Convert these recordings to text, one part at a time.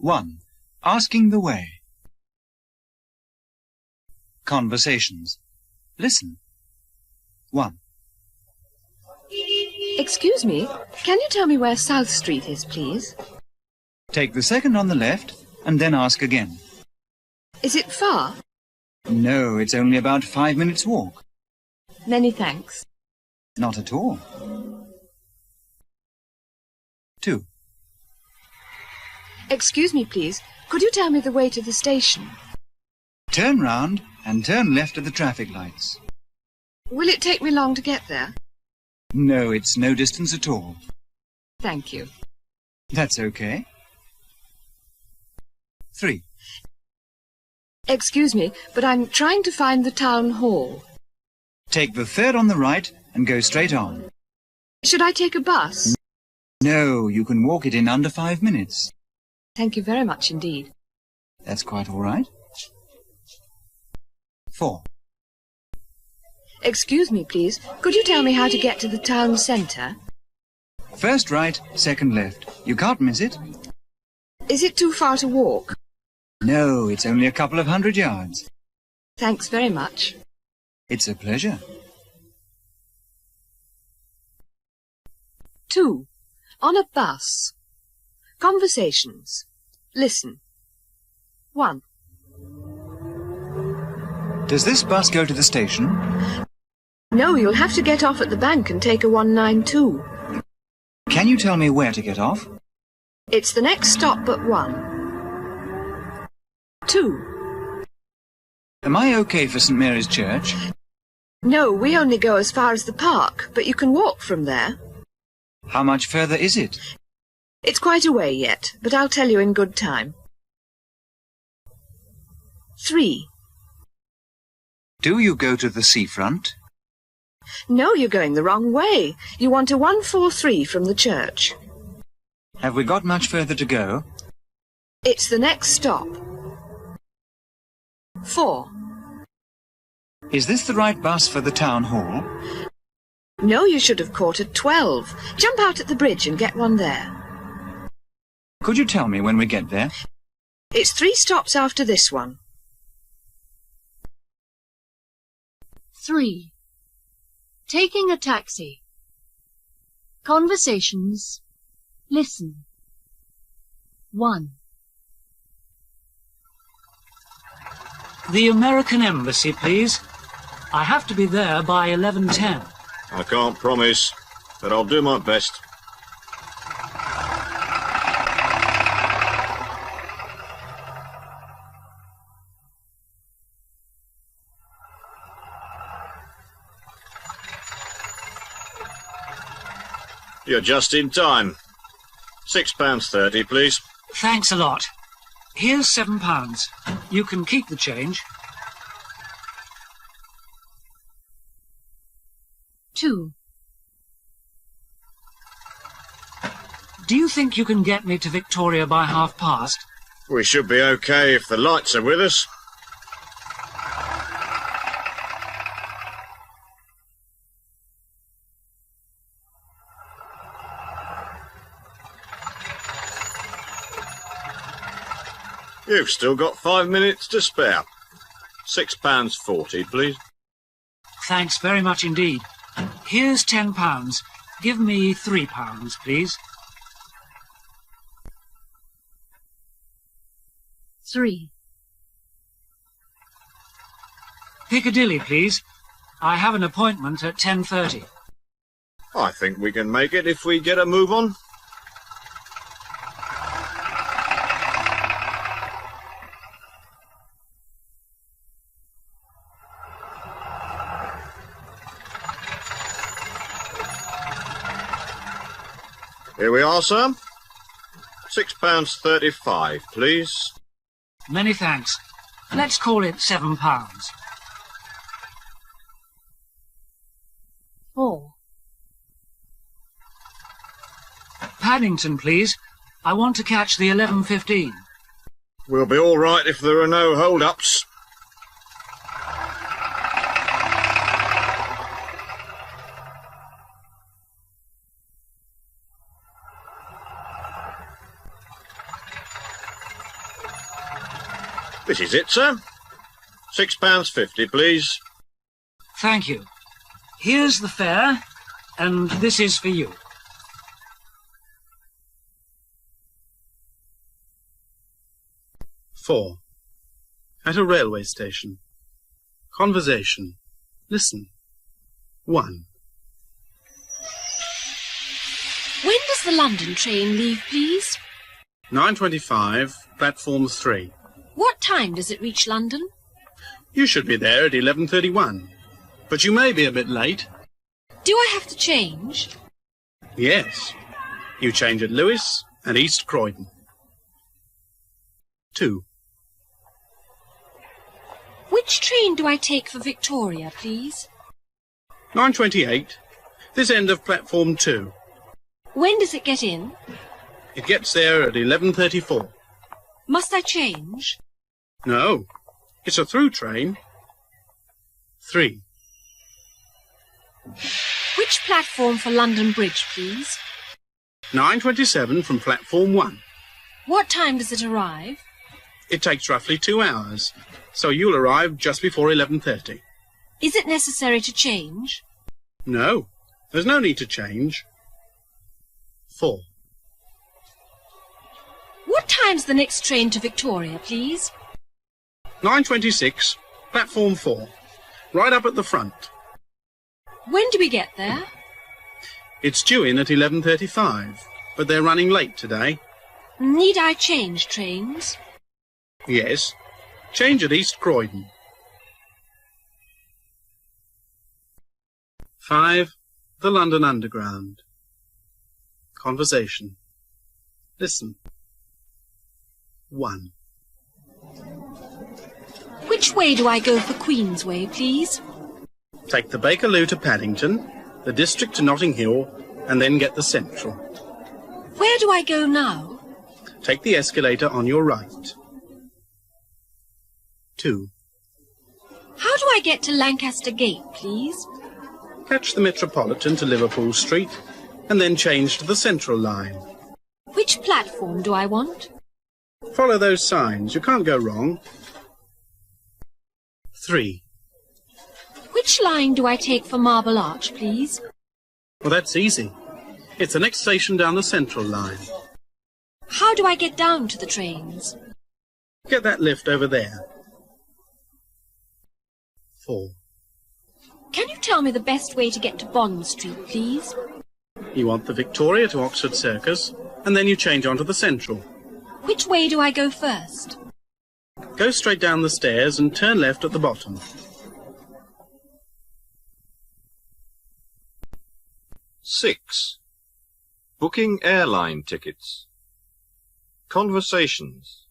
1. Asking the way. Conversations. Listen. 1. Excuse me, can you tell me where South Street is, please? Take the second on the left and then ask again. Is it far? No, it's only about 5 minutes' walk. Many thanks. Not at all. 2. Excuse me, please, could you tell me the way to the station? Turn round and turn left at the traffic lights. Will it take me long to get there? No, it's no distance at all. Thank you. That's okay. 3. Excuse me, but I'm trying to find the town hall. Take the third on the right and go straight on. Should I take a bus? No, you can walk it in under 5 minutes. Thank you very much indeed. That's quite all right. 4. Excuse me, please, could you tell me how to get to the town centre? First right, second left. You can't miss it. Is it too far to walk? No, it's only a couple of 100 yards. Thanks very much. It's a pleasure. 2. On a bus. Conversations. Listen. 1. Does this bus go to the station? No, you'll have to get off at the bank and take a 192. Can you tell me where to get off? It's the next stop but 1. 2. Am I okay for St. Mary's Church? No, we only go as far as the park, but you can walk from there. How much further is it? It's quite a way yet, but I'll tell you in good time. 3. Do you go to the seafront? No, you're going the wrong way. You want a 143 from the church. Have we got much further to go? It's the next stop. 4. Is this the right bus for the town hall? No, you should have caught at 12. Jump out at the bridge and get one there. Could you tell me when we get there? It's 3 stops after this one. 3. Taking a taxi. Conversations. Listen. 1. The American Embassy, please. I have to be there by 11:10. I can't promise, but I'll do my best. You're just in time. £6.30, please. Thanks a lot. Here's £7. You can keep the change. 2. Do you think you can get me to Victoria by past? We should be okay if the lights are with us. You've still got 5 minutes to spare. £6.40, please. Thanks very much indeed. Here's £10. Give me £3, please. 3. Piccadilly, please. I have an appointment at 10:30. I think we can make it if we get a move on. Here we are, sir. £6.35, please. Many thanks. Let's call it £7. 4. Paddington, please. I want to catch the 11:15. We'll be all right if there are no hold-ups. This is it, sir. £6.50, please. Thank you. Here's the fare, and this is for you. Four. At a railway station. Conversation. Listen. 1. When does the London train leave, please? 9:25, platform 3. What time does it reach London? You should be there at 11:31, but you may be a bit late. Do I have to change? Yes. You change at Lewes and East Croydon. 2. Which train do I take for Victoria, please? 9:28, this end of platform 2. When does it get in? It gets there at 11:34. Must I change? No, it's a through train. 3. Which platform for London Bridge, please? 9:27 from platform 1. What time does it arrive? It takes roughly 2 hours, so you'll arrive just before 11:30. Is it necessary to change? No, there's no need to change. 4. What time's the next train to Victoria, please? 9:26, platform 4, right up at the front. When do we get there? It's due in at 11:35, but they're running late today. Need I change trains? Yes, change at East Croydon. 5. The London Underground. Conversation. Listen. 1. Which way do I go for Queensway, please? Take the Bakerloo to Paddington, the District to Notting Hill, and then get the Central. Where do I go now? Take the escalator on your right. 2. How do I get to Lancaster Gate, please? Catch the Metropolitan to Liverpool Street, and then change to the Central line. Which platform do I want? Follow those signs, you can't go wrong. 3. Which line do I take for Marble Arch, please? Well, that's easy. It's the next station down the Central line. How do I get down to the trains? Get that lift over there. 4. Can you tell me the best way to get to Bond Street, please? You want the Victoria to Oxford Circus, and then you change onto the Central. Which way do I go first? Go straight down the stairs and turn left at the bottom. 6. Booking airline tickets. Conversations.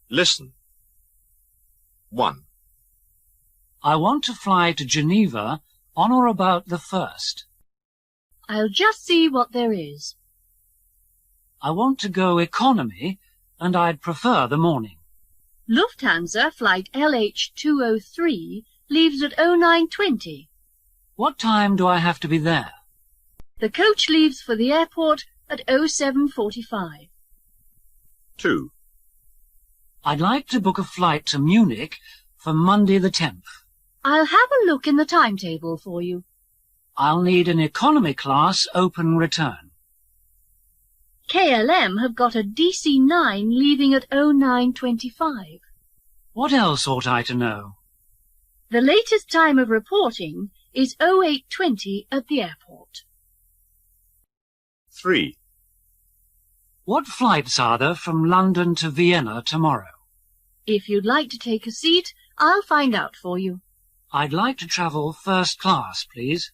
Listen. 1. I want to fly to Geneva on or about the 1st. I'll just see what there is. I want to go economy, and I'd prefer the morning. Lufthansa flight LH203 leaves at 09:20. What time do I have to be there? The coach leaves for the airport at 07:45. 2. I'd like to book a flight to Munich for Monday the 10th. I'll have a look in the timetable for you. I'll need an economy class open return. KLM have got a DC9 leaving at 09:25. What else ought I to know? The latest time of reporting is 08:20 at the airport. 3. What flights are there from London to Vienna tomorrow? If you'd like to take a seat, I'll find out for you. I'd like to travel first class, please.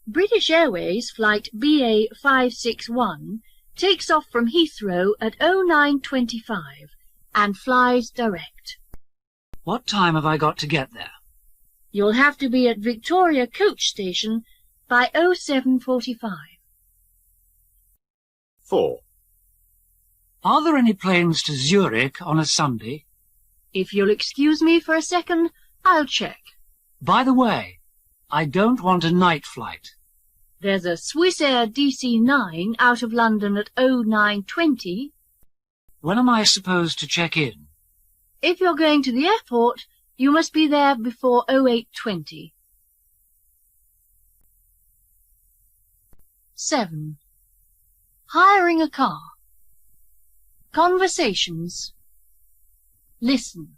British Airways flight BA561 takes off from Heathrow at 09:25 and flies direct. What time have I got to get there? You'll have to be at Victoria Coach Station by 07:45. 4. Are there any planes to Zurich on a Sunday? If you'll excuse me for a second, I'll check. By the way, I don't want a night flight. There's a Swiss Air DC9 out of London at 09:20. When am I supposed to check in? If you're going to the airport, you must be there before 08:20. 7. Hiring a car. Conversations. Listen.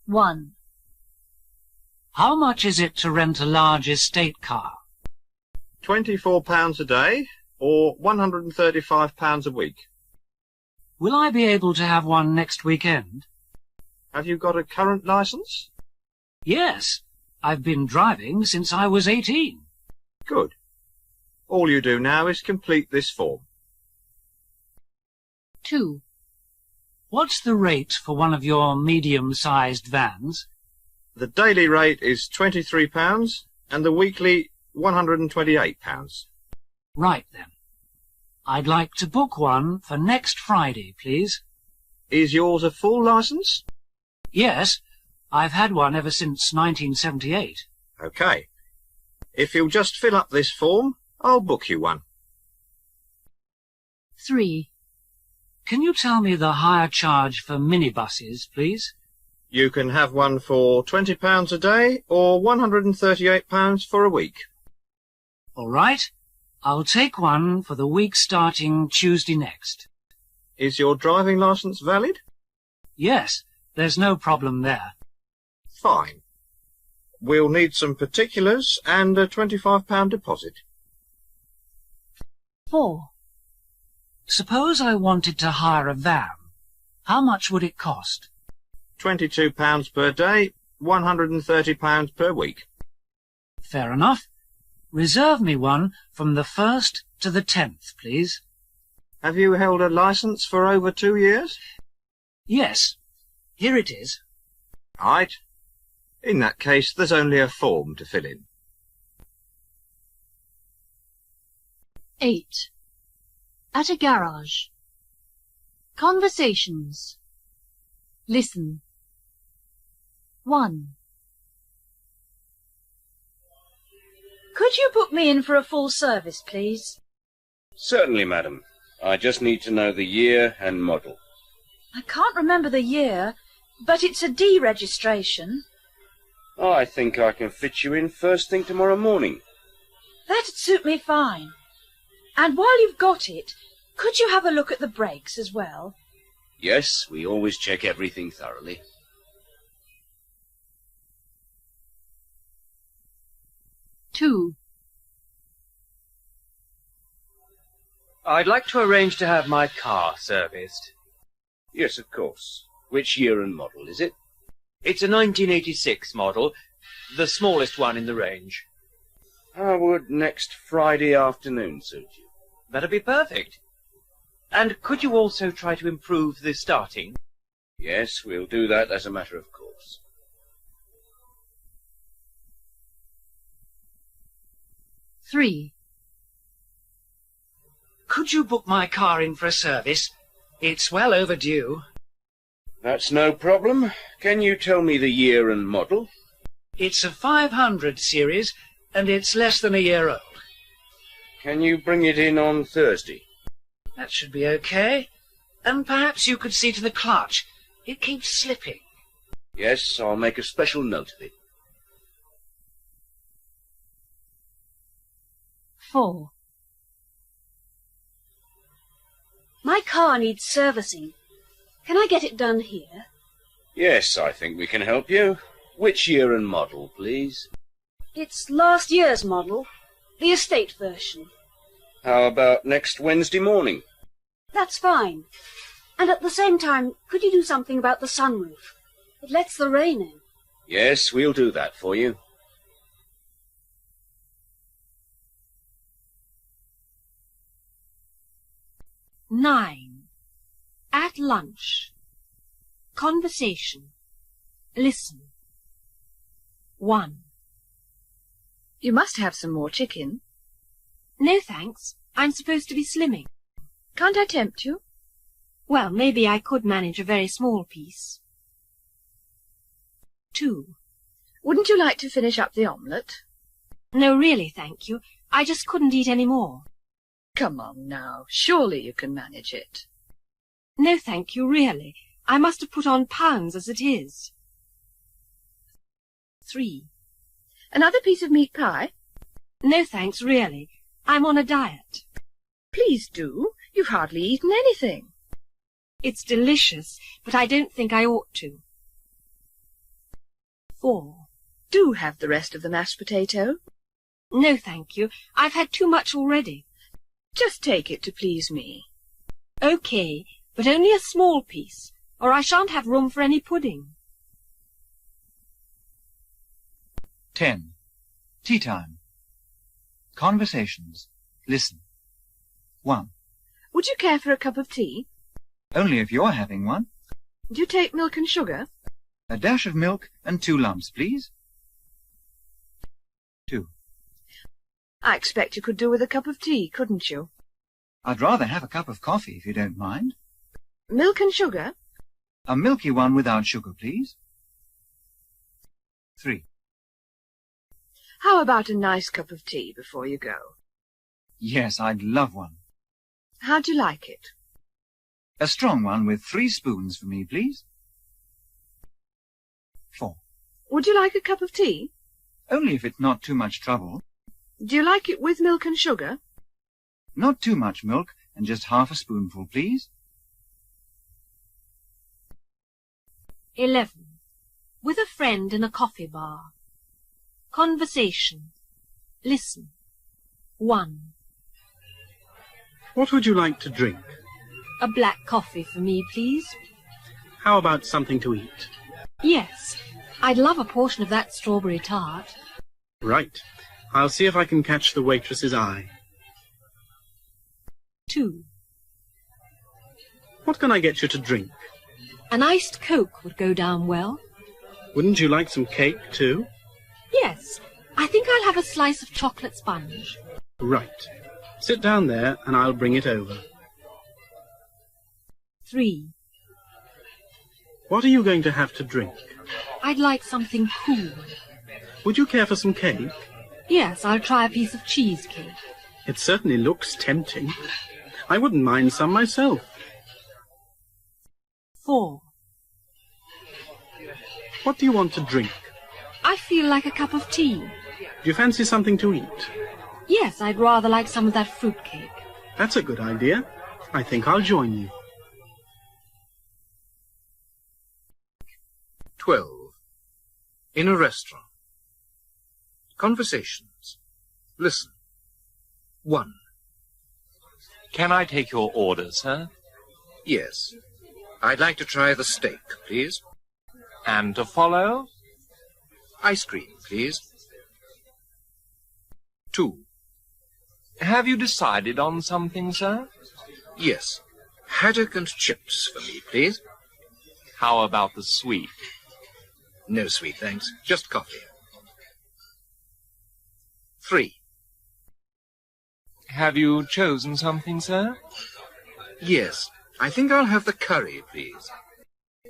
1. How much is it to rent a large estate car? £24 a day, or £135 a week. Will I be able to have one next weekend? Have you got a current licence? Yes, I've been driving since I was 18. Good. All you do now is complete this form. 2. What's the rate for one of your medium-sized vans? The daily rate is £23 and the weekly £128. Right then. I'd like to book one for next Friday, please. Is yours a full licence? Yes, I've had one ever since 1978. OK. If you'll just fill up this form, I'll book you one. 3. Can you tell me the hire charge for minibuses, please? You can have one for £20 a day or £138 for a week. All right. I'll take one for the week starting Tuesday next. Is your driving licence valid? Yes, there's no problem there. Fine. We'll need some particulars and a £25 deposit. 4. Suppose I wanted to hire a van. How much would it cost? £22 per day, £130 per week. Fair enough. Reserve me one from the 1st to the 10th, please. Have you held a licence for over 2 years? Yes. Here it is. Right. In that case, there's only a form to fill in. 8. At a garage. Conversations. Listen. 1. Could you book me in for a full service, please? Certainly, madam. I just need to know the year and model. I can't remember the year, but it's a D registration. I think I can fit you in first thing tomorrow morning. That'd suit me fine. And while you've got it, could you have a look at the brakes as well? Yes, we always check everything thoroughly. 2. I'd like to arrange to have my car serviced. Yes, of course. Which year and model is it? It's a 1986 model, the smallest one in the range. How would next Friday afternoon suit you? That'd be perfect. And could you also try to improve the starting? Yes, we'll do that as a matter of course. 3. Could you book my car in for a service? It's well overdue. That's no problem. Can you tell me the year and model? It's a 500 series, and it's less than a year old. Can you bring it in on Thursday? That should be okay. And perhaps you could see to the clutch. It keeps slipping. Yes, I'll make a special note of it. 4. My car needs servicing. Can I get it done here? Yes, I think we can help you. Which year and model, please? It's last year's model, the estate version. How about next Wednesday morning? That's fine. And at the same time, could you do something about the sunroof? It lets the rain in. Yes, we'll do that for you. 9. At lunch. Conversation. Listen. 1. You must have some more chicken. No, thanks. I'm supposed to be slimming. Can't I tempt you? Well, maybe I could manage a very small piece. 2. Wouldn't you like to finish up the omelette? No, really, thank you. I just couldn't eat any more. Come on now. Surely you can manage it. No, thank you, really. I must have put on pounds as it is. 3. Another piece of meat pie? No, thanks, really. I'm on a diet. Please do. You've hardly eaten anything. It's delicious, but I don't think I ought to. 4. Do have the rest of the mashed potato. No, thank you. I've had too much already. Just take it to please me. OK, but only a small piece, or I shan't have room for any pudding. 10. Tea time. Conversations. Listen. 1. Would you care for a cup of tea? Only if you're having one. Do you take milk and sugar? A dash of milk and 2 lumps, please. 2. I expect you could do with a cup of tea, couldn't you? I'd rather have a cup of coffee, if you don't mind. Milk and sugar? A milky one without sugar, please. 3. How about a nice cup of tea before you go? Yes, I'd love one. How'd you like it? A strong one with 3 spoons for me, please. 4. Would you like a cup of tea? Only if it's not too much trouble. Do you like it with milk and sugar? Not too much milk, and just half a spoonful, please. 11. With a friend in a coffee bar. Conversation. Listen. 1. What would you like to drink? A black coffee for me, please. How about something to eat? Yes, I'd love a portion of that strawberry tart. Right. I'll see if I can catch the waitress's eye. 2. What can I get you to drink? An iced Coke would go down well. Wouldn't you like some cake, too? Yes, I think I'll have a slice of chocolate sponge. Right. Sit down there and I'll bring it over. 3. What are you going to have to drink? I'd like something cool. Would you care for some cake? Yes, I'll try a piece of cheesecake. It certainly looks tempting. I wouldn't mind some myself. 4. What do you want to drink? I feel like a cup of tea. Do you fancy something to eat? Yes, I'd rather like some of that fruit cake. That's a good idea. I think I'll join you. 12. In a restaurant. Conversations. Listen. 1. Can I take your order, sir? Yes. I'd like to try the steak, please. And to follow? Ice cream, please. 2. Have you decided on something, sir? Yes. Haddock and chips for me, please. How about the sweet? No sweet, thanks. Just coffee. 3. Have you chosen something, sir? Yes. I think I'll have the curry, please.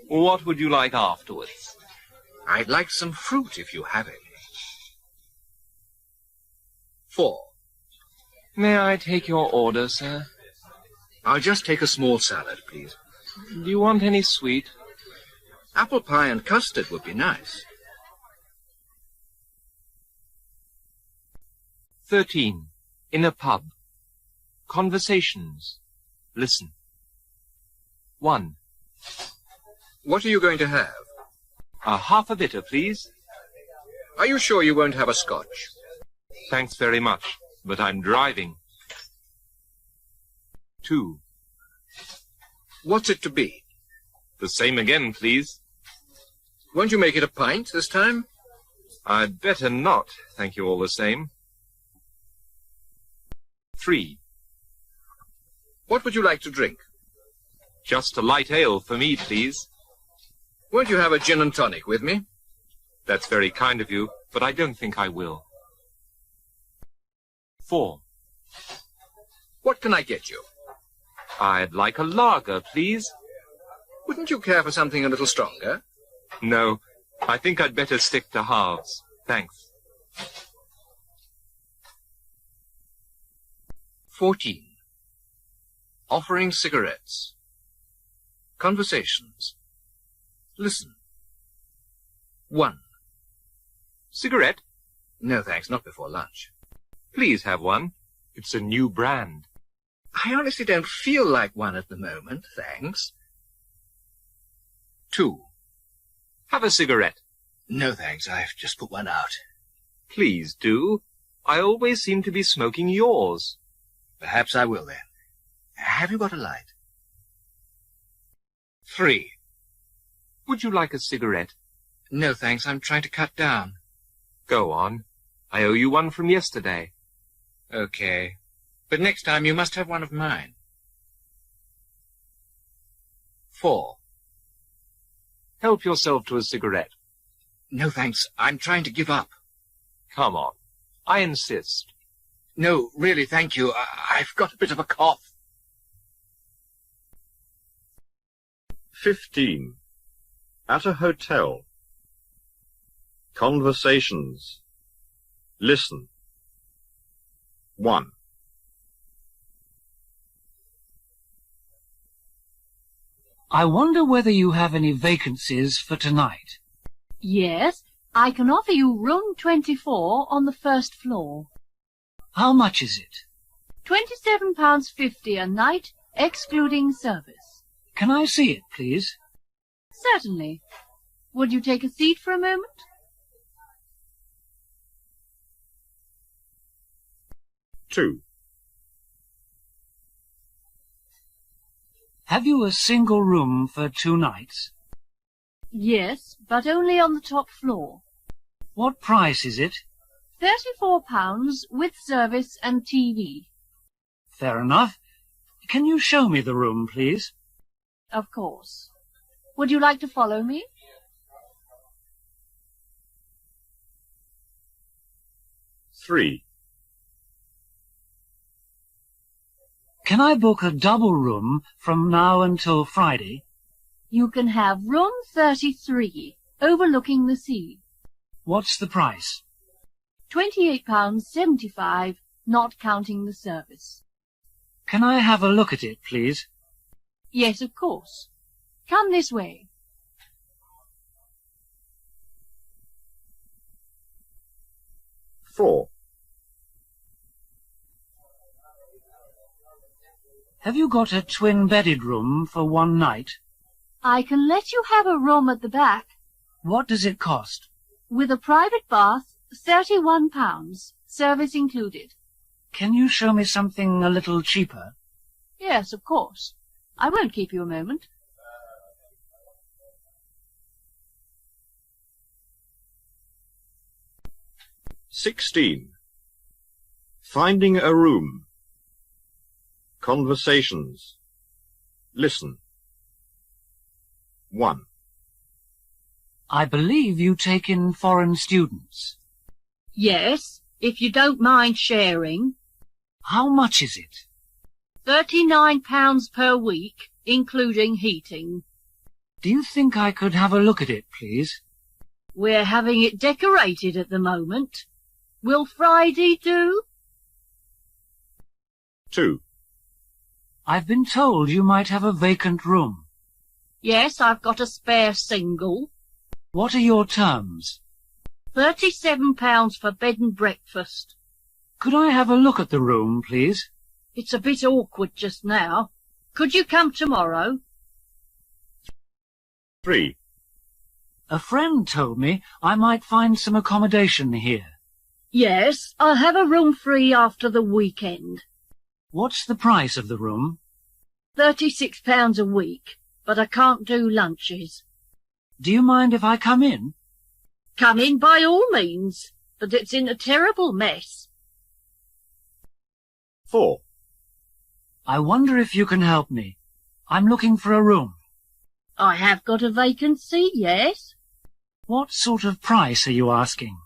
What would you like afterwards? I'd like some fruit if you have it. 4. May I take your order, sir? I'll just take a small salad, please. Do you want any sweet? Apple pie and custard would be nice. 13. In a pub. Conversations. Listen. 1. What are you going to have? A half a bitter, please. Are you sure you won't have a scotch? Thanks very much, but I'm driving. 2. What's it to be? The same again, please. Won't you make it a pint this time? I'd better not, thank you all the same. 3. What would you like to drink? Just a light ale for me, please. Won't you have a gin and tonic with me? That's very kind of you, but I don't think I will. 4. What can I get you? I'd like a lager, please. Wouldn't you care for something a little stronger? No, I think I'd better stick to halves. Thanks. 14. Offering cigarettes. Conversations. Listen. 1. Cigarette? No, thanks, not before lunch. Please have one. It's a new brand. I honestly don't feel like one at the moment, thanks. 2. Have a cigarette. No, thanks, I've just put one out. Please do. I always seem to be smoking yours. Perhaps I will, then. Have you got a light? 3. Would you like a cigarette? No, thanks, I'm trying to cut down. Go on. I owe you one from yesterday. Okay. But next time you must have one of mine. 4. Help yourself to a cigarette. No, thanks, I'm trying to give up. Come on. I insist. No, really, thank you. I've got a bit of a cough. 15. At a hotel. Conversations. Listen. 1. I wonder whether you have any vacancies for tonight. Yes, I can offer you room 24 on the first floor. How much is it? £27.50 a night, excluding service. Can I see it, please? Certainly. Would you take a seat for a moment? 2. Have you a single room for 2 nights? Yes, but only on the top floor. What price is it? £34 with service and TV. Fair enough. Can you show me the room, please? Of course. Would you like to follow me? 3. Can I book a double room from now until Friday? You can have room 33, overlooking the sea. What's the price? £28.75, not counting the service. Can I have a look at it, please? Yes, of course. Come this way. 4. Have you got a twin-bedded room for 1 night? I can let you have a room at the back. What does it cost? With a private bath, £31, service included. Can you show me something a little cheaper? Yes, of course. I won't keep you a moment. 16. Finding a room. Conversations. Listen. 1. I believe you take in foreign students. Yes, if you don't mind sharing. How much is it? £39 per week, including heating. Do you think I could have a look at it, please? We're having it decorated at the moment. Will Friday do? 2. I've been told you might have a vacant room. Yes, I've got a spare single. What are your terms? £37 for bed and breakfast. Could I have a look at the room, please? It's a bit awkward just now. Could you come tomorrow? 3. A friend told me I might find some accommodation here. Yes, I'll have a room free after the weekend. What's the price of the room? £36 a week, but I can't do lunches. Do you mind if I come in? Come in by all means, but it's in a terrible mess. 4. I wonder if you can help me. I'm looking for a room. I have got a vacancy, yes. What sort of price are you asking?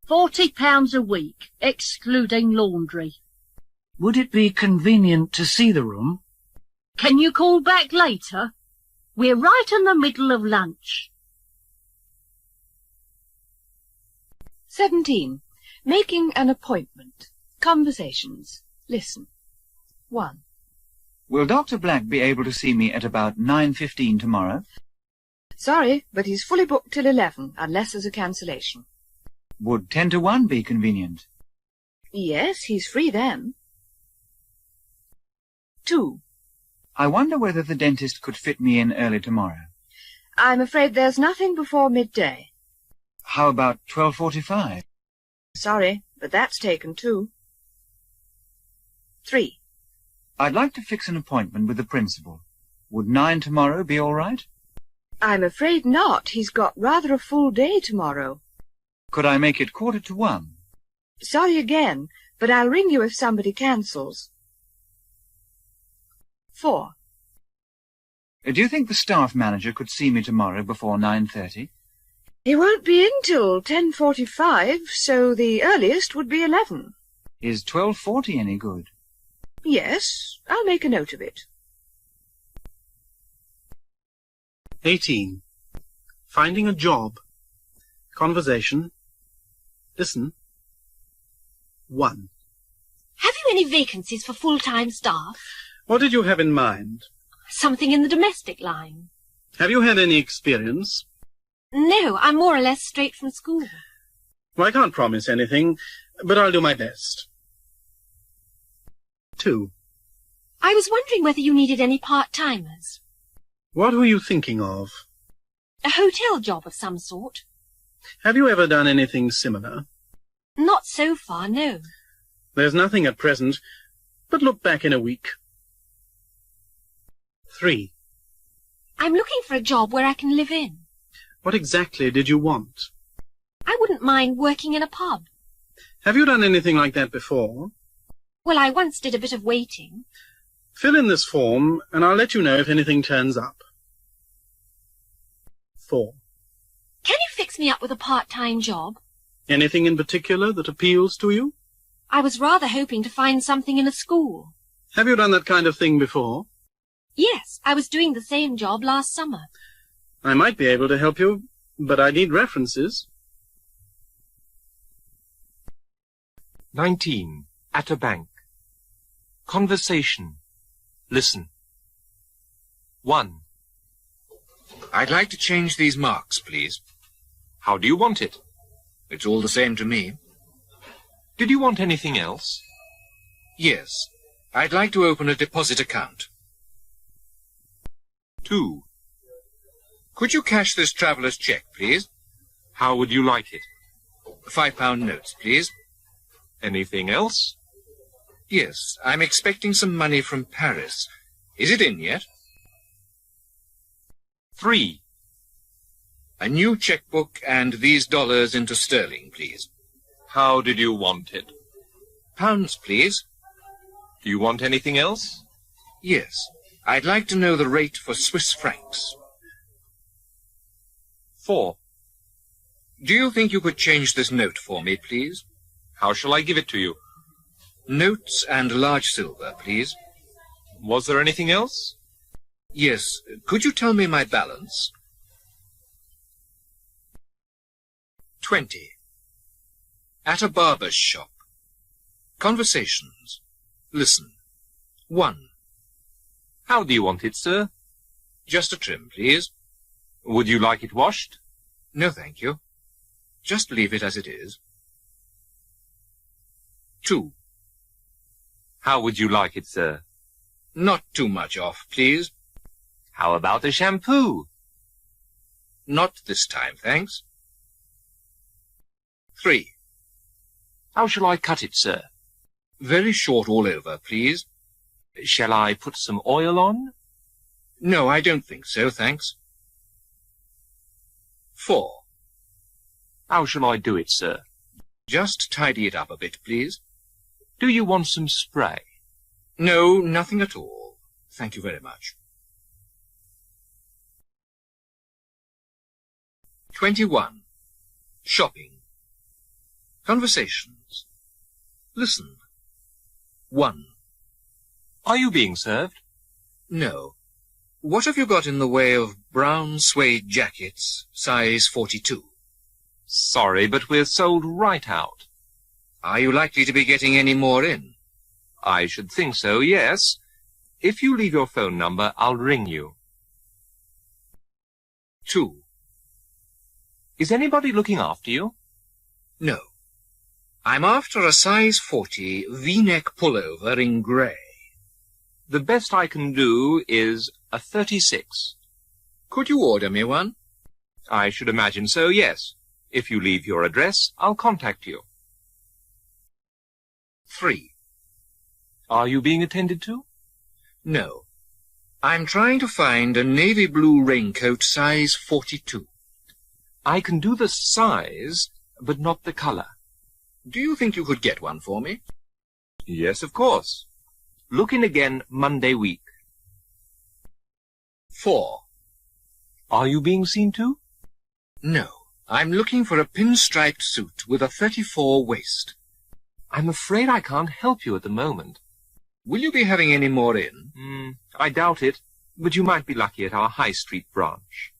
£40 a week, excluding laundry. Would it be convenient to see the room? Can you call back later? We're right in the middle of lunch. 17. Making an appointment. Conversations. Listen. 1. Will Dr. Black be able to see me at about 9:15 tomorrow? Sorry, but he's fully booked till 11, unless there's a cancellation. Would 10 to 1 be convenient? Yes, he's free then. 2. I wonder whether the dentist could fit me in early tomorrow. I'm afraid there's nothing before midday. How about 12:45? Sorry, but that's taken too. 3. I'd like to fix an appointment with the principal. Would 9 tomorrow be all right? I'm afraid not. He's got rather a full day tomorrow. Could I make it 1:45? Sorry again, but I'll ring you if somebody cancels. 4. Do you think the staff manager could see me tomorrow before 9:30? He won't be in till 10:45, so the earliest would be 11. Is 12:40 any good? Yes, I'll make a note of it. 18. Finding a job. Conversation. Listen. 1. Have you any vacancies for full-time staff? What did you have in mind? Something in the domestic line. Have you had any experience? No, I'm more or less straight from school. Well, I can't promise anything, but I'll do my best. 2. I was wondering whether you needed any part-timers. What were you thinking of? A hotel job of some sort. Have you ever done anything similar? Not so far, no. There's nothing at present, but look back in a week. 3. I'm looking for a job where I can live in. What exactly did you want? I wouldn't mind working in a pub. Have you done anything like that before? Well, I once did a bit of waiting. Fill in this form, and I'll let you know if anything turns up. 4. Can you fix me up with a part-time job? Anything in particular that appeals to you? I was rather hoping to find something in a school. Have you done that kind of thing before? Yes, I was doing the same job last summer. I might be able to help you, but I need references. 19. At a bank. Conversation. Listen. 1. I'd like to change these marks, please. How do you want it? It's all the same to me. Did you want anything else? Yes. I'd like to open a deposit account. 2. Could you cash this traveller's cheque, please? How would you like it? £5 notes, please. Anything else? Yes, I'm expecting some money from Paris. Is it in yet? 3. A new chequebook and these dollars into sterling, please. How did you want it? Pounds, please. Do you want anything else? Yes. I'd like to know the rate for Swiss francs. 4. Do you think you could change this note for me, please? How shall I give it to you? Notes and large silver, please. Was there anything else? Yes. Could you tell me my balance? 20. At a barber's shop. Conversations. Listen. 1. How do you want it, sir? Just a trim, please. Would you like it washed? No, thank you. Just leave it as it is. 2. How would you like it, sir? Not too much off, please. How about a shampoo? Not this time, thanks. 3. How shall I cut it, sir? Very short all over, please. Shall I put some oil on? No, I don't think so, thanks. 4. How shall I do it, sir? Just tidy it up a bit, please. Do you want some spray? No, nothing at all. Thank you very much. 21. Shopping. Conversations. Listen. 1. Are you being served? No. What have you got in the way of brown suede jackets, size 42? Sorry, but we're sold right out. Are you likely to be getting any more in? I should think so, yes. If you leave your phone number, I'll ring you. 2. Is anybody looking after you? No. I'm after a size 40 V-neck pullover in grey. The best I can do is a 36. Could you order me one? I should imagine so, yes. If you leave your address, I'll contact you. 3. Are you being attended to? No. I'm trying to find a navy blue raincoat size 42. I can do the size, but not the colour. Do you think you could get one for me? Yes, of course. Look in again Monday week. 4. Are you being seen to? No. I'm looking for a pinstriped suit with a 34 waist. I'm afraid I can't help you at the moment. Will you be having any more in? I doubt it, but you might be lucky at our High Street branch.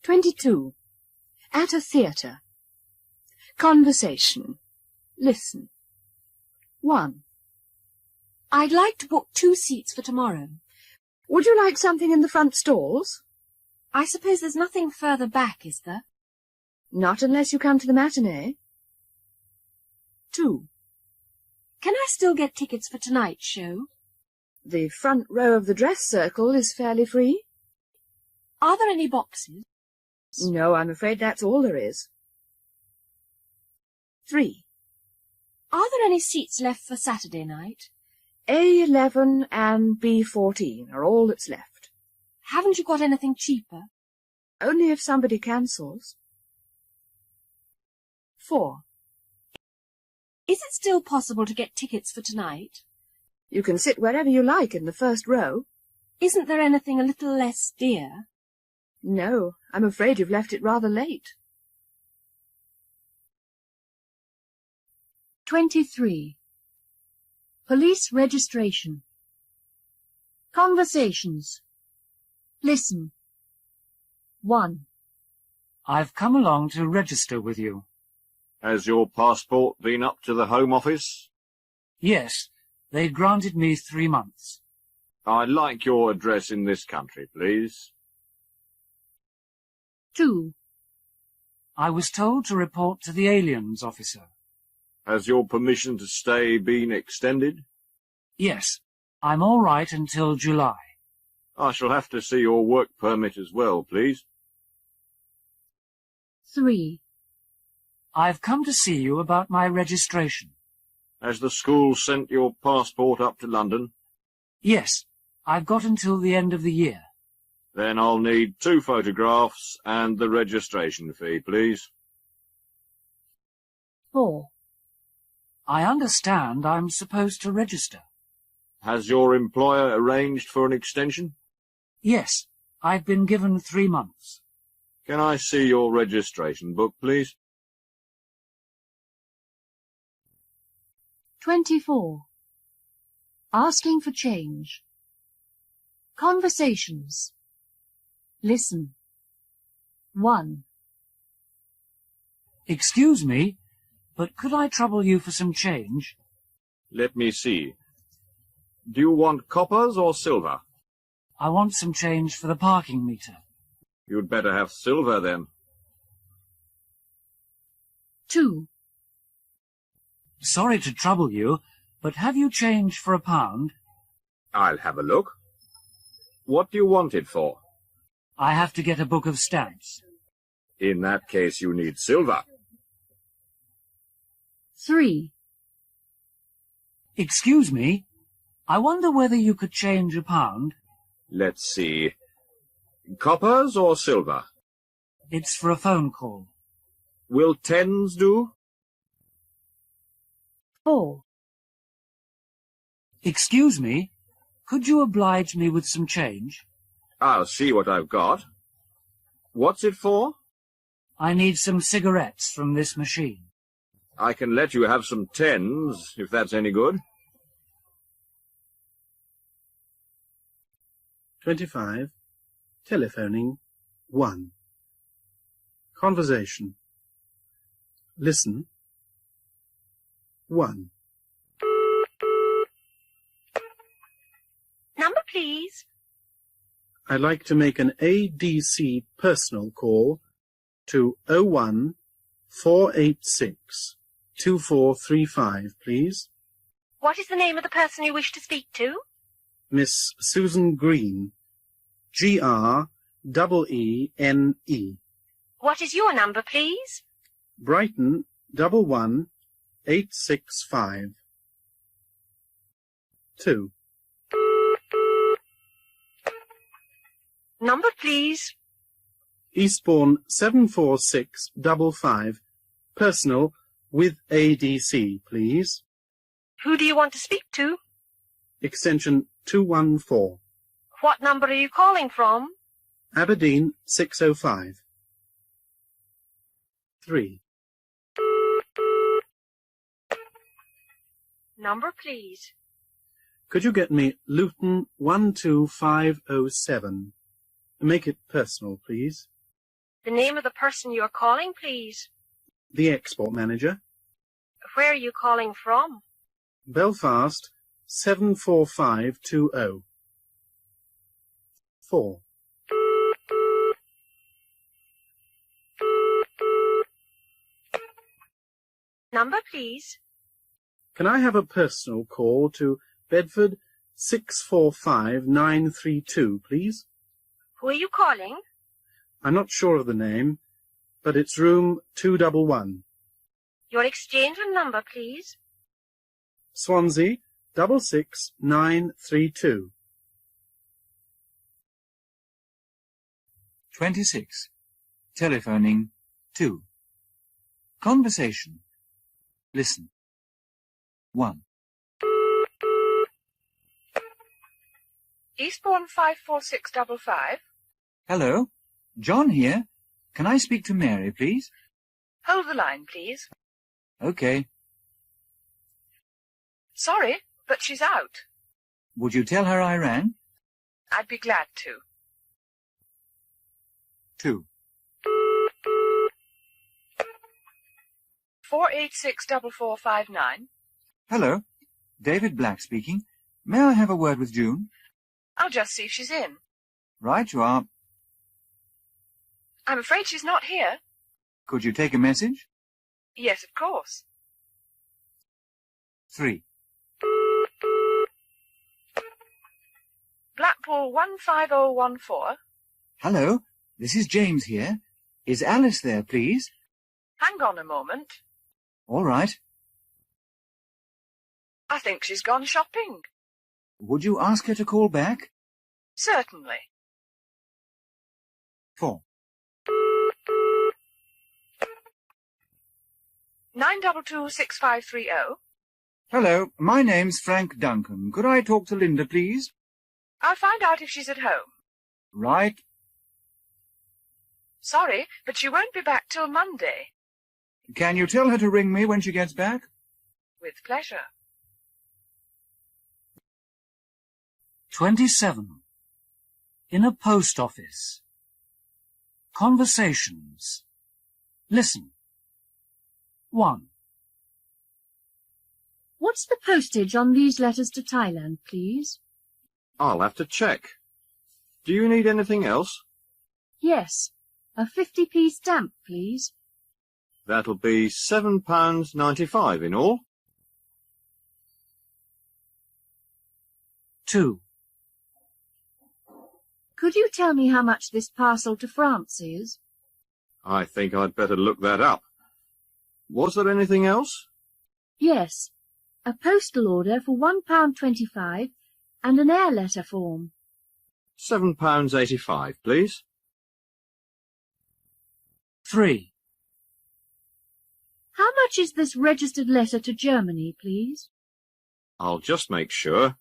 22. At a theatre. Conversation. Listen. 1. I'd like to book 2 seats for tomorrow. Would you like something in the front stalls? I suppose there's nothing further back, is there? Not unless you come to the matinee. 2. Can I still get tickets for tonight's show? The front row of the dress circle is fairly free. Are there any boxes? No, I'm afraid that's all there is. 3. Are there any seats left for Saturday night? A11 and B14 are all that's left. Haven't you got anything cheaper? Only if somebody cancels. 4. Is it still possible to get tickets for tonight? You can sit wherever you like in the first row. Isn't there anything a little less dear? No, I'm afraid you've left it rather late. 23. Police registration. Conversations. Listen. 1. I've come along to register with you. Has your passport been up to the Home Office? Yes, they granted me 3 months. I'd like your address in this country, please. 2. I was told to report to the aliens officer. Has your permission to stay been extended? Yes, I'm all right until July. I shall have to see your work permit as well, please. 3. I've come to see you about my registration. Has the school sent your passport up to London? Yes, I've got until the end of the year. Then I'll need 2 photographs and the registration fee, please. 4. I understand I'm supposed to register. Has your employer arranged for an extension? Yes, I've been given 3 months. Can I see your registration book, please? 24. Asking for change. Conversations. Listen. 1. Excuse me, but could I trouble you for some change? Let me see. Do you want coppers or silver? I want some change for the parking meter. You'd better have silver, then. 2. Sorry to trouble you, but have you change for £1? I'll have a look. What do you want it for? I have to get a book of stamps. In that case, you need silver. 3. Excuse me, I wonder whether you could change £1? Let's see. Coppers or silver? It's for a phone call. Will 10s do? 4. Excuse me, could you oblige me with some change? I'll see what I've got. What's it for? I need some cigarettes from this machine. I can let you have some 10s, if that's any good. 25. Telephoning. 1. Conversation. Listen. 1. Number, please. I'd like to make an ADC personal call to 01 486 2435, please. What is the name of the person you wish to speak to? Miss Susan Green. Greenene. What is your number, please? Brighton 11865. 2. Number, please. Eastbourne 74655. Personal with ADC, please. Who do you want to speak to? Extension 214. What number are you calling from? Aberdeen 605. 3. Number, please. Could you get me Luton 12507? Make it personal, please. The name of the person you are calling, please. The export manager. Where are you calling from? Belfast 74520. 4. Number, please. Can I have a personal call to Bedford 645932, please? Who are you calling? I'm not sure of the name, but it's room 211. Your exchange and number, please. Swansea 66932. 26. Telephoning 2. Conversation. Listen. 1. Eastbourne 54655. Hello. John here. Can I speak to Mary, please? Hold the line, please. Okay. Sorry, but she's out. Would you tell her I rang? I'd be glad to. 2. 4864459. Hello. David Black speaking. May I have a word with June? I'll just see if she's in. Right you are. I'm afraid she's not here. Could you take a message? Yes, of course. 3. Blackpool 15014. Hello. This is James here. Is Alice there, please? Hang on a moment. All right. I think she's gone shopping. Would you ask her to call back? Certainly. 4. 9226530. Hello. My name's Frank Duncan. Could I talk to Linda, please? I'll find out if she's at home. Right. Sorry, but she won't be back till Monday. Can you tell her to ring me when she gets back? With pleasure. 27. In a post office. Conversations. Listen. 1. What's the postage on these letters to Thailand, please? I'll have to check. Do you need anything else? Yes. A 50p stamp, please. That'll be £7.95 in all. 2. Could you tell me how much this parcel to France is? I think I'd better look that up. Was there anything else? Yes. A postal order for £1.25 and an air letter form. £7.85, please. 3. How much is this registered letter to Germany, please? I'll just make sure.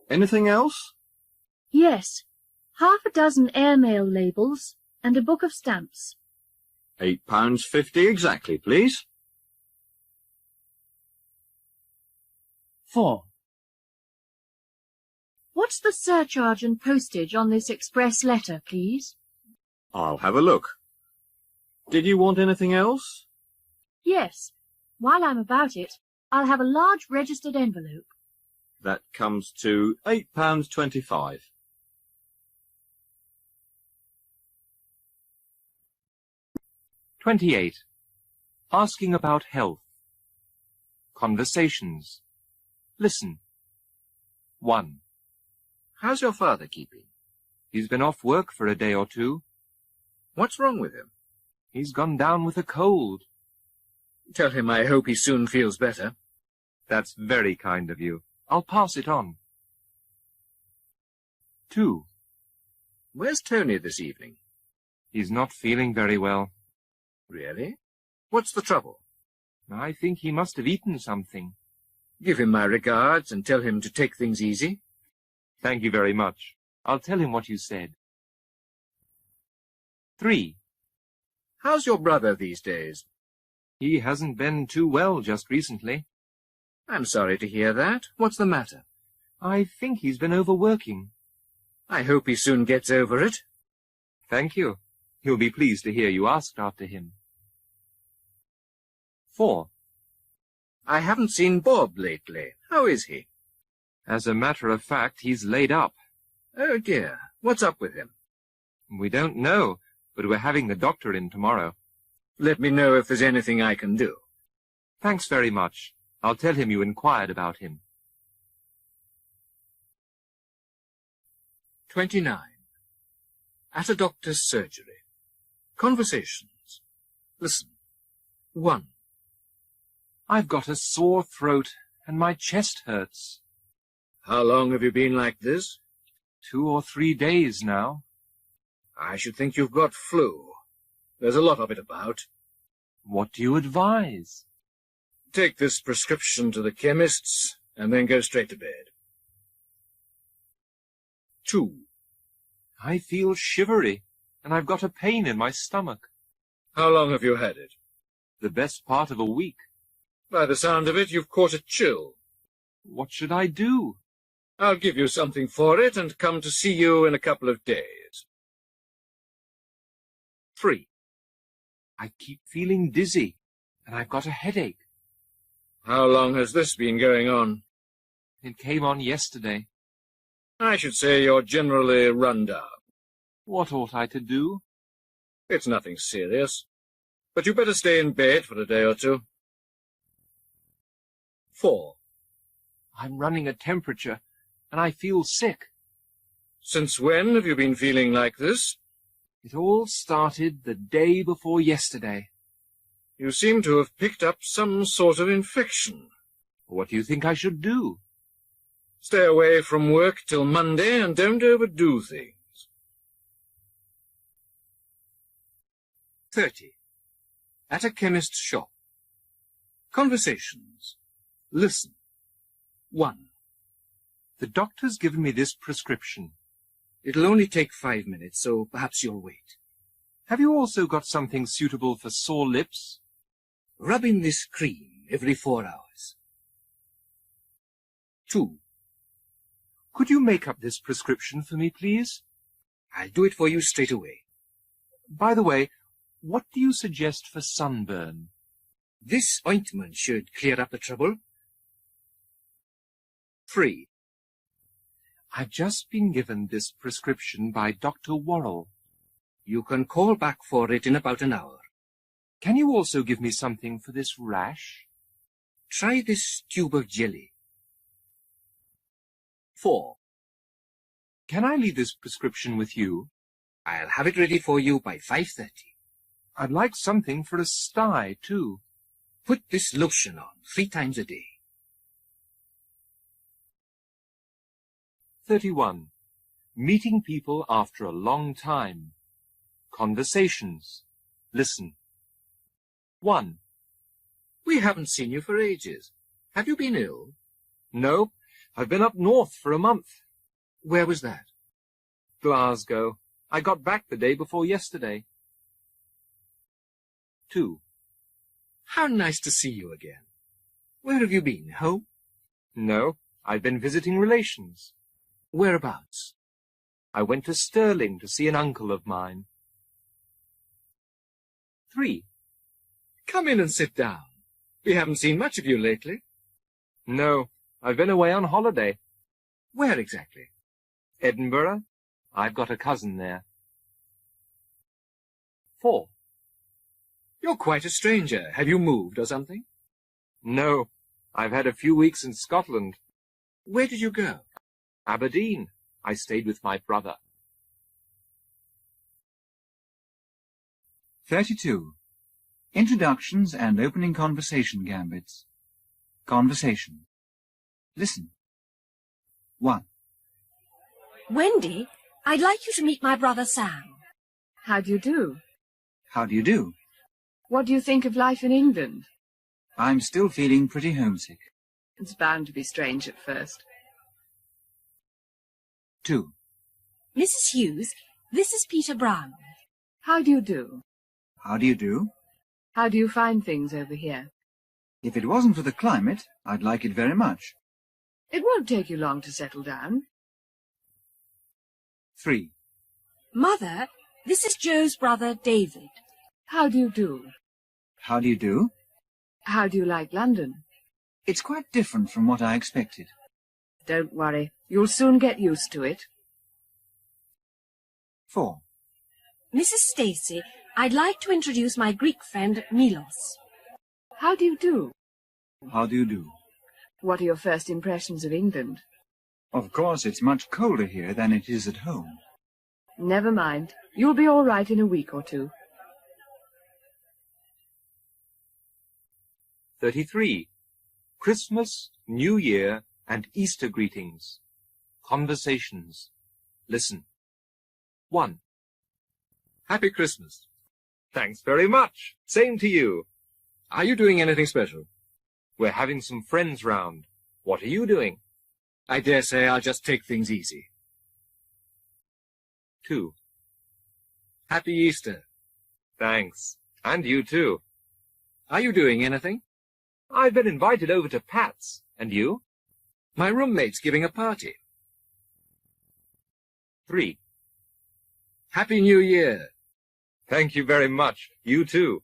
Anything else? Yes. Half a dozen airmail labels and a book of stamps. £8.50 exactly, please. 4. What's the surcharge and postage on this express letter, please? I'll have a look. Did you want anything else? Yes. While I'm about it, I'll have a large registered envelope. That comes to £8.25. 28. Asking about health. Conversations. Listen. 1. How's your father keeping? He's been off work for a day or two. What's wrong with him? He's gone down with a cold. Tell him I hope he soon feels better. That's very kind of you. I'll pass it on. 2. Where's Tony this evening? He's not feeling very well. Really? What's the trouble? I think he must have eaten something. Give him my regards and tell him to take things easy. Thank you very much. I'll tell him what you said. 3. How's your brother these days? He hasn't been too well just recently. I'm sorry to hear that. What's the matter? I think he's been overworking. I hope he soon gets over it. Thank you. He'll be pleased to hear you asked after him. 4. I haven't seen Bob lately. How is he? As a matter of fact, he's laid up. Oh, dear. What's up with him? We don't know, but we're having the doctor in tomorrow. Let me know if there's anything I can do. Thanks very much. I'll tell him you inquired about him. 29. At a doctor's surgery. Conversations. Listen. 1. I've got a sore throat and my chest hurts. How long have you been like this? 2 or 3 days now. I should think you've got flu. There's a lot of it about. What do you advise? Take this prescription to the chemist's and then go straight to bed. 2. I feel shivery and I've got a pain in my stomach. How long have you had it? The best part of a week. By the sound of it, you've caught a chill. What should I do? I'll give you something for it and come to see you in a couple of days. 3. I keep feeling dizzy and I've got a headache. How long has this been going on? It came on yesterday. I should say you're generally run down. What ought I to do? It's nothing serious, but you better stay in bed for a day or two. 4. I'm running a temperature and I feel sick. Since when have you been feeling like this? It all started the day before yesterday. You seem to have picked up some sort of infection. What do you think I should do? Stay away from work till Monday and don't overdo things. 30. At a chemist's shop. Conversations. Listen. 1. The doctor's given me this prescription. It'll only take 5 minutes, so perhaps you'll wait. Have you also got something suitable for sore lips? Rub in this cream every 4 hours. 2. Could you make up this prescription for me, please? I'll do it for you straight away. By the way, what do you suggest for sunburn? This ointment should clear up the trouble. 3. I've just been given this prescription by Dr. Worrell. You can call back for it in about an hour. Can you also give me something for this rash? Try this tube of jelly. 4. Can I leave this prescription with you? I'll have it ready for you by 5:30. I'd like something for a sty, too. Put this lotion on 3 times a day. 31. Meeting people after a long time. Conversations. Listen. 1. We haven't seen you for ages. Have you been ill? No, I've been up north for a month. Where was that? Glasgow. I got back the day before yesterday. 2. How nice to see you again. Where have you been? Home? No, I've been visiting relations. Whereabouts? I went to Stirling to see an uncle of mine. 3. Come in and sit down. We haven't seen much of you lately. No, I've been away on holiday. Where exactly? Edinburgh. I've got a cousin there. 4. You're quite a stranger. Have you moved or something? No, I've had a few weeks in Scotland. Where did you go? Aberdeen. I stayed with my brother. 32. Introductions and opening conversation gambits. Conversation. Listen. 1. Wendy, I'd like you to meet my brother Sam. How do you do? How do you do? What do you think of life in England? I'm still feeling pretty homesick. It's bound to be strange at first. 2. Mrs. Hughes, this is Peter Brown. How do you do? How do you do? How do you find things over here? If it wasn't for the climate, I'd like it very much. It won't take you long to settle down. 3. Mother, this is Joe's brother David. How do you do? How do you do? How do you like London? It's quite different from what I expected. Don't worry. You'll soon get used to it. 4. Mrs. Stacy, I'd like to introduce my Greek friend Milos. How do you do? How do you do? What are your first impressions of England? Of course, it's much colder here than it is at home. Never mind. You'll be all right in a week or two. 33. Christmas, New Year, and Easter greetings. Conversations. Listen. 1. Happy Christmas. Thanks very much. Same to you. Are you doing anything special? We're having some friends round. What are you doing? I dare say I'll just take things easy. 2. Happy Easter. Thanks. And you too. Are you doing anything? I've been invited over to Pat's. And you? My roommate's giving a party. 3. Happy New Year. Thank you very much. You too.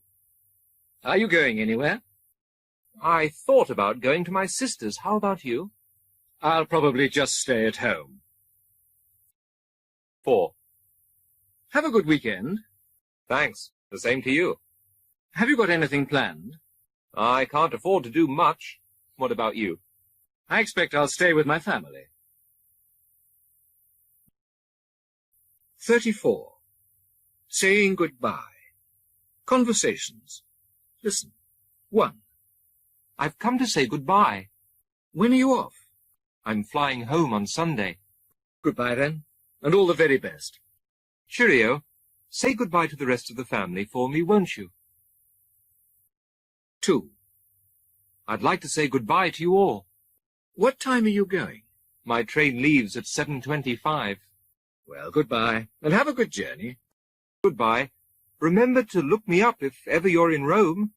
Are you going anywhere? I thought about going to my sister's. How about you? I'll probably just stay at home. 4. Have a good weekend. Thanks. The same to you. Have you got anything planned? I can't afford to do much. What about you? I expect I'll stay with my family. 34. Saying goodbye. Conversations. Listen. 1. I've come to say goodbye. When are you off? I'm flying home on Sunday. Goodbye, then, and all the very best. Cheerio. Say goodbye to the rest of the family for me, won't you? 2. I'd like to say goodbye to you all. What time are you going? My train leaves at 7:25. Well, goodbye, and have a good journey. Goodbye. Remember to look me up if ever you're in Rome.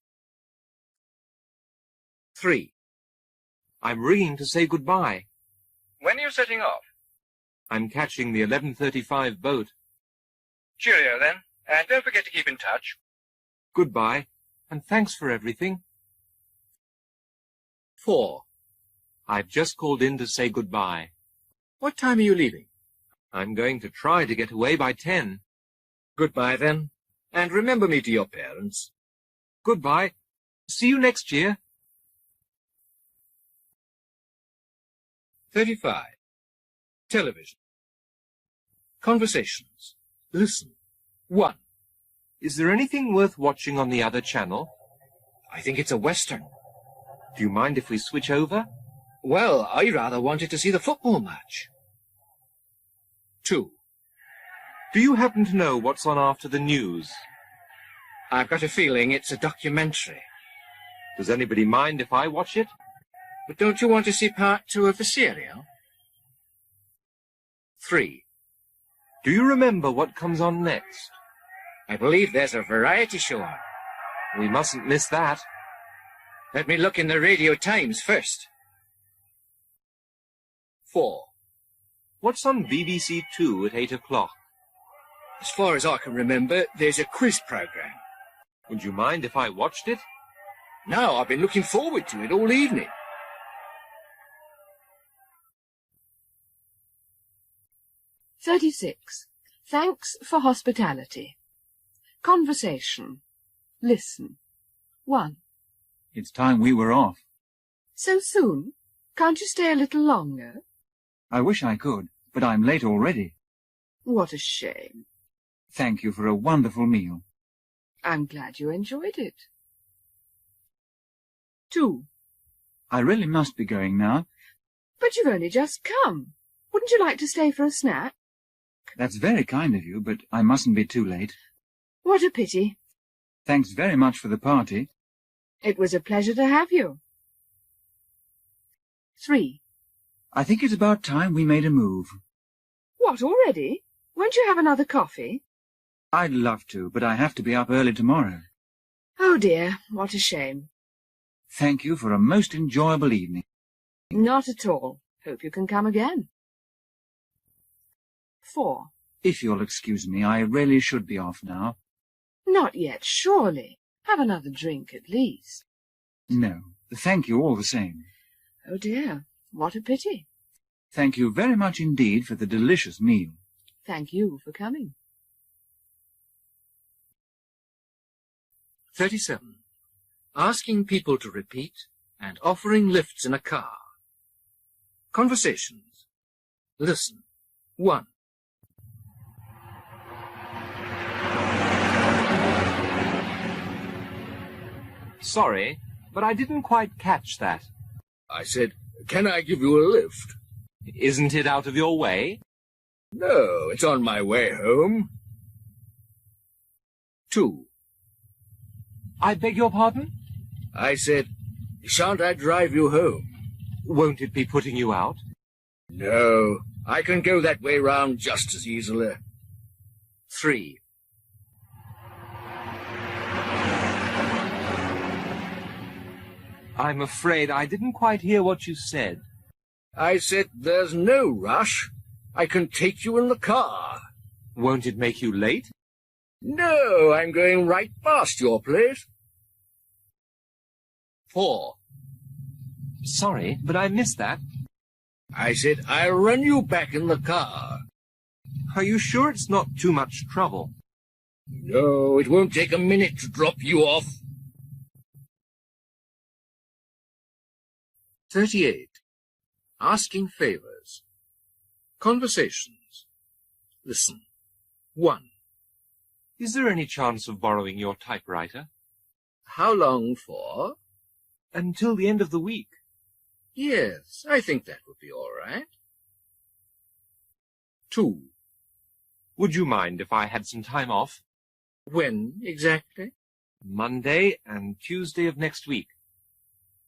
3. I'm ringing to say goodbye. When are you setting off? I'm catching the 11:35 boat. Cheerio, then, and don't forget to keep in touch. Goodbye, and thanks for everything. 4. I've just called in to say goodbye. What time are you leaving? I'm going to try to get away by 10. Goodbye, then, and remember me to your parents. Goodbye. See you next year. 35. Television. Conversations. Listen. 1. Is there anything worth watching on the other channel? I think it's a Western. Do you mind if we switch over? Well, I rather wanted to see the football match. 2. Do you happen to know what's on after the news? I've got a feeling it's a documentary. Does anybody mind if I watch it? But don't you want to see part 2 of the serial? 3. Do you remember what comes on next? I believe there's a variety show on. We mustn't miss that. Let me look in the Radio Times first. 4. What's on BBC 2 at 8 o'clock? As far as I can remember, there's a quiz programme. Would you mind if I watched it? No, I've been looking forward to it all evening. 36. Thanks for hospitality. Conversation. Listen. 1. It's time we were off. So soon? Can't you stay a little longer? I wish I could, but I'm late already. What a shame. Thank you for a wonderful meal. I'm glad you enjoyed it. 2. I really must be going now. But you've only just come. Wouldn't you like to stay for a snack? That's very kind of you, but I mustn't be too late. What a pity. Thanks very much for the party. It was a pleasure to have you. 3. I think it's about time we made a move. What, already? Won't you have another coffee? I'd love to, but I have to be up early tomorrow. Oh dear, what a shame. Thank you for a most enjoyable evening. Not at all. Hope you can come again. 4. If you'll excuse me, I really should be off now. Not yet, surely. Have another drink at least. No, thank you all the same. Oh dear, what a pity. Thank you very much indeed for the delicious meal. Thank you for coming. 37. Asking people to repeat and offering lifts in a car. Conversations. Listen. 1. Sorry, but I didn't quite catch that. I said, can I give you a lift? Isn't it out of your way? No, it's on my way home. 2. I beg your pardon? I said, shan't I drive you home? Won't it be putting you out? No, I can go that way round just as easily. 3. I'm afraid I didn't quite hear what you said. I said, there's no rush. I can take you in the car. Won't it make you late? No, I'm going right past your place. 4. Sorry, but I missed that. I said, I'll run you back in the car. Are you sure it's not too much trouble? No, it won't take a minute to drop you off. 38. Asking favors. Conversations. Listen. 1. Is there any chance of borrowing your typewriter? How long for? Until the end of the week. Yes, I think that would be all right. 2. Would you mind if I had some time off? When exactly? Monday and Tuesday of next week.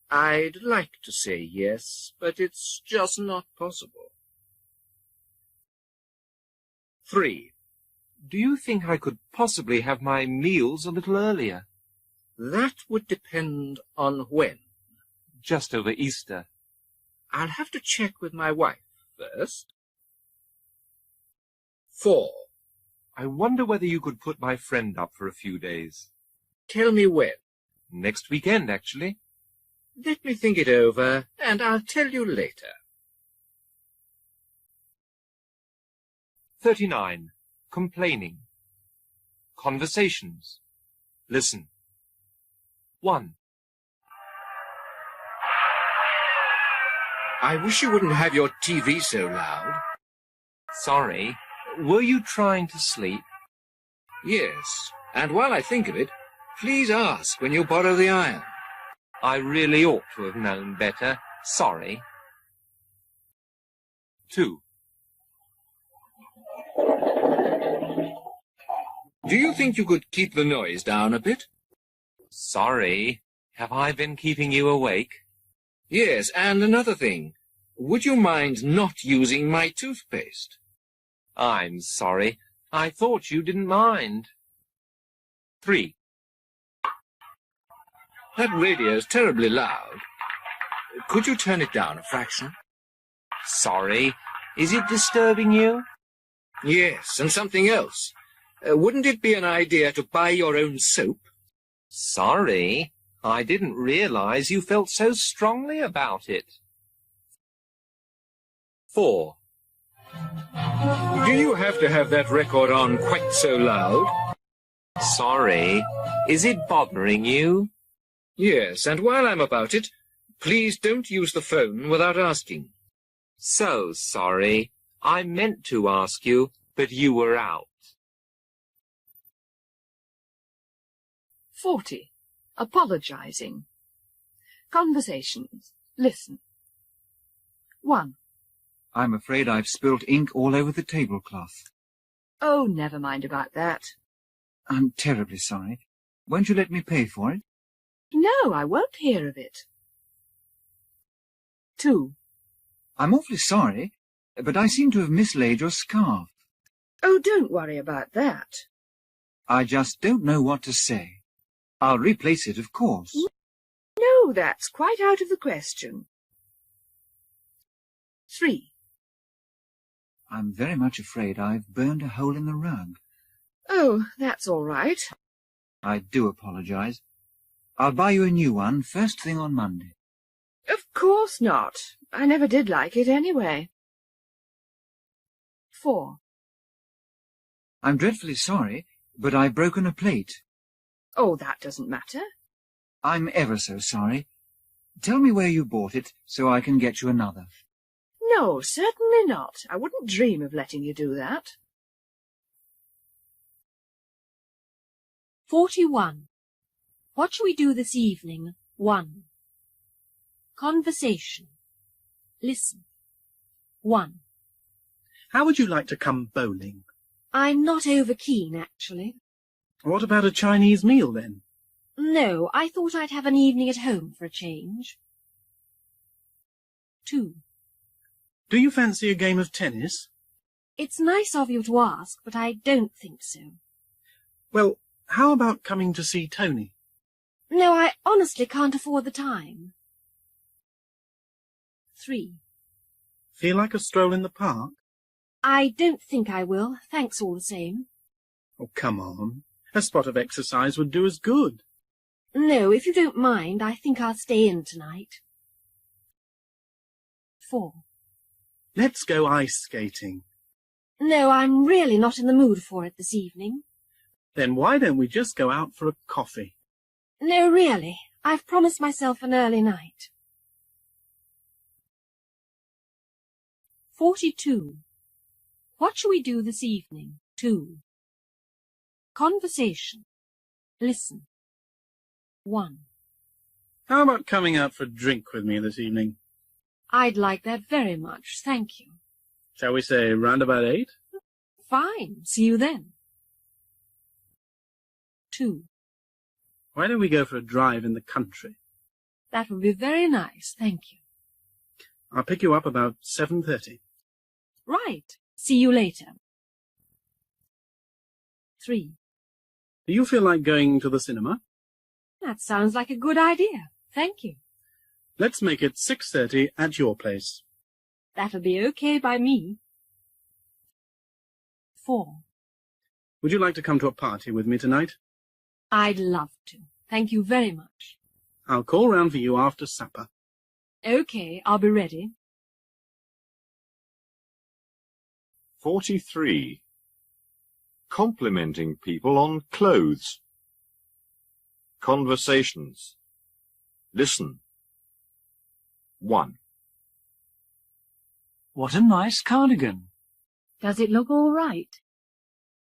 I'd like to say yes, but it's just not possible. 3. Do you think I could possibly have my meals a little earlier? That would depend on when. Just over Easter. I'll have to check with my wife first. 4. I wonder whether you could put my friend up for a few days. Tell me when. Next weekend, actually. Let me think it over, and I'll tell you later. 39. Complaining. Conversations. Listen. 1. I wish you wouldn't have your TV so loud. Sorry. Were you trying to sleep? Yes, and while I think of it, please ask when you borrow the iron. I really ought to have known better. Sorry. 2. Do you think you could keep the noise down a bit? Sorry. Have I been keeping you awake? Yes, and another thing. Would you mind not using my toothpaste? I'm sorry. I thought you didn't mind. 3. That radio's terribly loud. Could you turn it down a fraction? Sorry. Is it disturbing you? Yes, and something else. Wouldn't it be an idea to buy your own soap? Sorry. I didn't realize you felt so strongly about it. 4. Do you have to have that record on quite so loud? sorry. Is it bothering you? Yes, and while I'm about it, please don't use the phone without asking. So sorry. I meant to ask you, but you were out. 40. Apologizing. Conversations. Listen. 1. I'm afraid I've spilt ink all over the tablecloth. Oh, never mind about that. I'm terribly sorry. Won't you let me pay for it? No, I won't hear of it. 2. I'm awfully sorry, but I seem to have mislaid your scarf. Oh, don't worry about that. I just don't know what to say. I'll replace it, of course. No, that's quite out of the question. 3. I'm very much afraid I've burned a hole in the rug. Oh, that's all right. I do apologize. I'll buy you a new one first thing on Monday. Of course not. I never did like it anyway. 4. I'm dreadfully sorry, but I've broken a plate. Oh, that doesn't matter. I'm ever so sorry. Tell me where you bought it, so I can get you another. No, certainly not. I wouldn't dream of letting you do that. 41. What shall we do this evening? 1. Conversation. Listen. 1. How would you like to come bowling? I'm not over keen, actually. What about a Chinese meal, then? No, I thought I'd have an evening at home for a change. 2. Do you fancy a game of tennis? It's nice of you to ask, but I don't think so. Well, how about coming to see Tony? No, I honestly can't afford the time. 3. Feel like a stroll in the park? I don't think I will, thanks all the same. Oh, come on. A spot of exercise would do us good. No, if you don't mind, I think I'll stay in tonight. 4. Let's go ice skating. No, I'm really not in the mood for it this evening. Then why don't we just go out for a coffee? No, really. I've promised myself an early night. 42. What shall we do this evening? 2. Conversation. Listen. 1. How about coming out for a drink with me this evening? I'd like that very much, thank you. Shall we say round about 8? Fine. See you then. 2. Why don't we go for a drive in the country? That would be very nice, thank you. I'll pick you up about 7:30. Right. See you later. 3. Do you feel like going to the cinema? That sounds like a good idea. Thank you. Let's make it 6:30 at your place. That'll be okay by me. 4. Would you like to come to a party with me tonight? I'd love to. Thank you very much. I'll call round for you after supper. Okay, I'll be ready. 43. Complimenting people on clothes. Conversations. Listen. 1. What a nice cardigan. Does it look all right?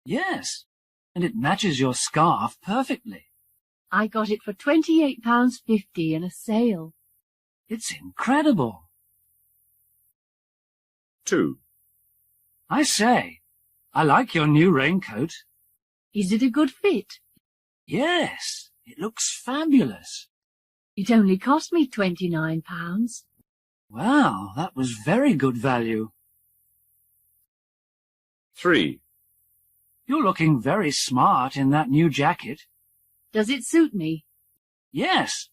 Yes, and it matches your scarf perfectly. I got it for £28.50 in a sale. It's incredible. 2. I say, I like your new raincoat. Is it a good fit? Yes, it looks fabulous. It only cost me £29. Wow, that was very good value. 3. You're looking very smart in that new jacket. Does it suit me? Yes,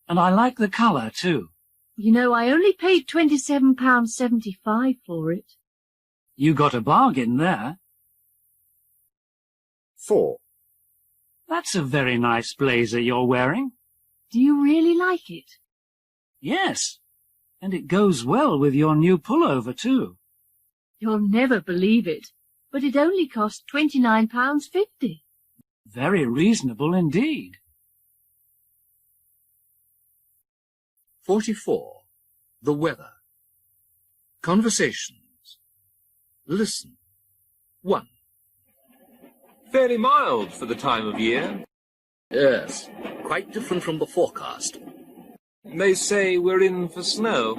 and I like the colour too. You know, I only paid £27.75 for it. You got a bargain there. 4. That's a very nice blazer you're wearing. Do you really like it? Yes, and it goes well with your new pullover too. You'll never believe it, but it only cost £29.50. Very reasonable indeed. 44. The weather. Conversations. Listen. 1. Fairly mild for the time of year. Yes, quite different from the forecast. They say we're in for snow.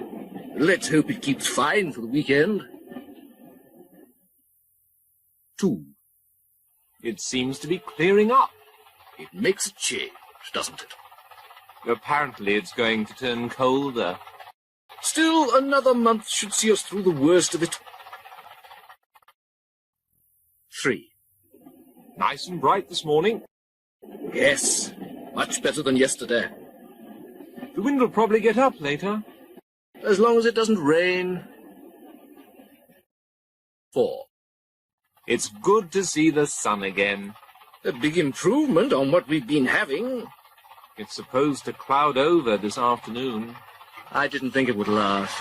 Let's hope it keeps fine for the weekend. 2. It seems to be clearing up. It makes a change, doesn't it? Apparently it's going to turn colder. Still, another month should see us through the worst of it. 3. Nice and bright this morning. Yes, much better than yesterday. The wind will probably get up later. As long as it doesn't rain. 4. It's good to see the sun again. A big improvement on what we've been having. It's supposed to cloud over this afternoon. I didn't think it would last.